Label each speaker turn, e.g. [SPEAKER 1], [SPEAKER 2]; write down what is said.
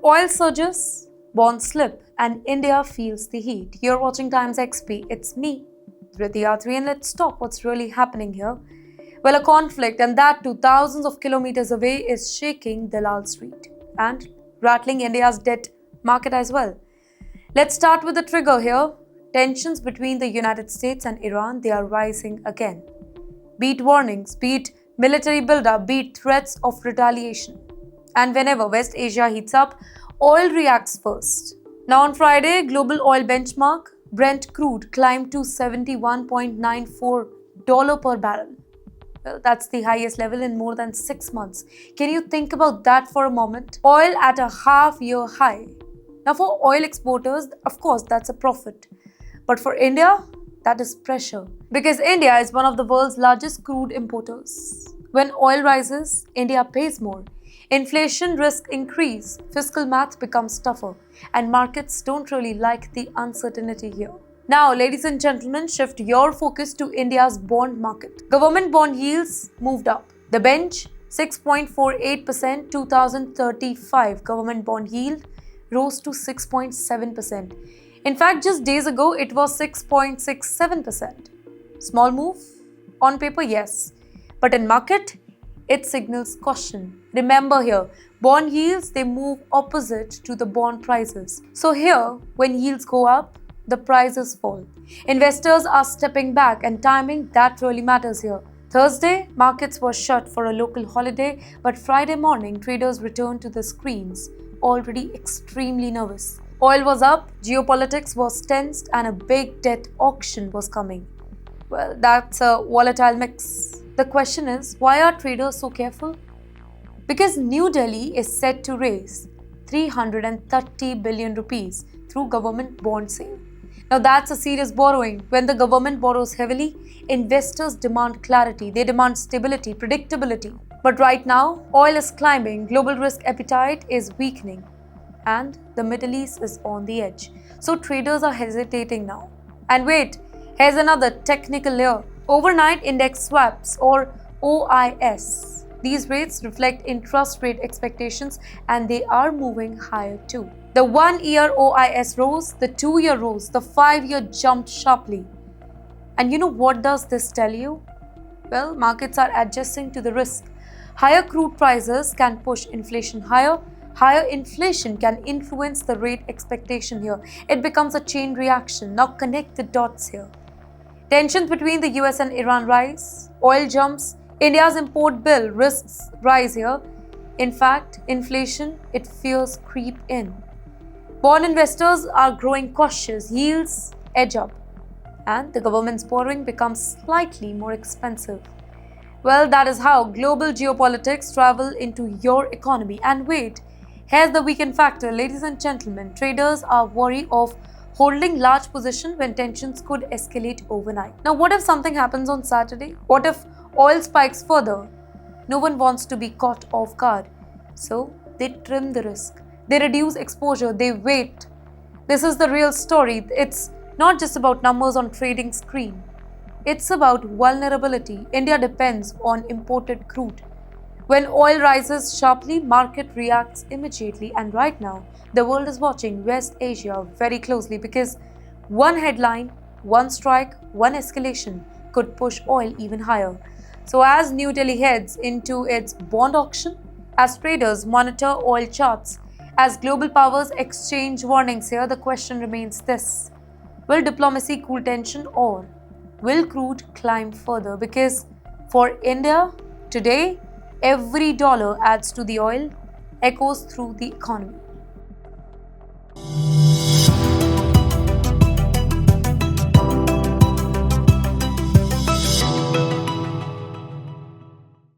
[SPEAKER 1] Oil surges, bonds slip, and India feels the heat. You're watching Times XP. It's me, Dhriti Yatri, and let's talk what's really happening here. Well, a conflict, and that too thousands of kilometers away, is shaking Dalal Street and rattling India's debt market as well. Let's start with the trigger here. Tensions between the United States and Iran, they are rising again. Be it warnings, be it military buildup, be it threats of retaliation. And whenever West Asia heats up, oil reacts first. Now on Friday, global oil benchmark Brent crude climbed to $71.94 per barrel. Well, that's the highest level in more than 6 months. Can you think about that for a moment? Oil at a half-year high. Now for oil exporters, of course, that's a profit. But for India, that is pressure. Because India is one of the world's largest crude importers. When oil rises, India pays more. Inflation risk increase, fiscal math becomes tougher, and markets don't really like the uncertainty here. Now, ladies and gentlemen, shift your focus to India's bond market. Government bond yields moved up. The bench, 6.48%, 2035 government bond yield rose to 6.7%. In fact, just days ago, it was 6.67%. Small move? On paper, yes. But in market, it signals caution. Remember here, bond yields, they move opposite to the bond prices. So here, when yields go up, the prices fall. Investors are stepping back, and timing, that really matters here. Thursday, markets were shut for a local holiday, but Friday morning, traders returned to the screens, already extremely nervous. Oil was up, geopolitics was tensed, and a big debt auction was coming. Well, that's a volatile mix. The question is, why are traders so careful? Because New Delhi is set to raise 330 billion rupees through government bond sale. Now that's a serious borrowing. When the government borrows heavily, investors demand clarity, they demand stability, predictability. But right now, oil is climbing, global risk appetite is weakening, and the Middle East is on the edge. So traders are hesitating now. And wait, here's another technical layer. Overnight index swaps, or OIS. These rates reflect interest rate expectations, and they are moving higher too. The 1-year OIS rose, the 2-year rose, the 5-year jumped sharply. And you know what does this tell you? Well, markets are adjusting to the risk. Higher crude prices can push inflation higher. Higher inflation can influence the rate expectation here. It becomes a chain reaction. Now connect the dots here. Tensions between the US and Iran rise. Oil jumps. India's import bill risks rise here. In fact, inflation, it fears creep in. Bond investors are growing cautious. Yields edge up. And the government's borrowing becomes slightly more expensive. Well, that is how global geopolitics travel into your economy. And wait, here's the weekend factor. Ladies and gentlemen, traders are wary of holding large position when tensions could escalate overnight. Now, what if something happens on Saturday? What if oil spikes further? No one wants to be caught off guard. So, they trim the risk. They reduce exposure. They wait. This is the real story. It's not just about numbers on trading screen. It's about vulnerability. India depends on imported crude. When oil rises sharply, market reacts immediately, and right now, the world is watching West Asia very closely because one headline, one strike, one escalation could push oil even higher. So as New Delhi heads into its bond auction, as traders monitor oil charts, as global powers exchange warnings here, the question remains this: will diplomacy cool tension, or will crude climb further? Because for India, today, every dollar adds to the oil, echoes through the economy.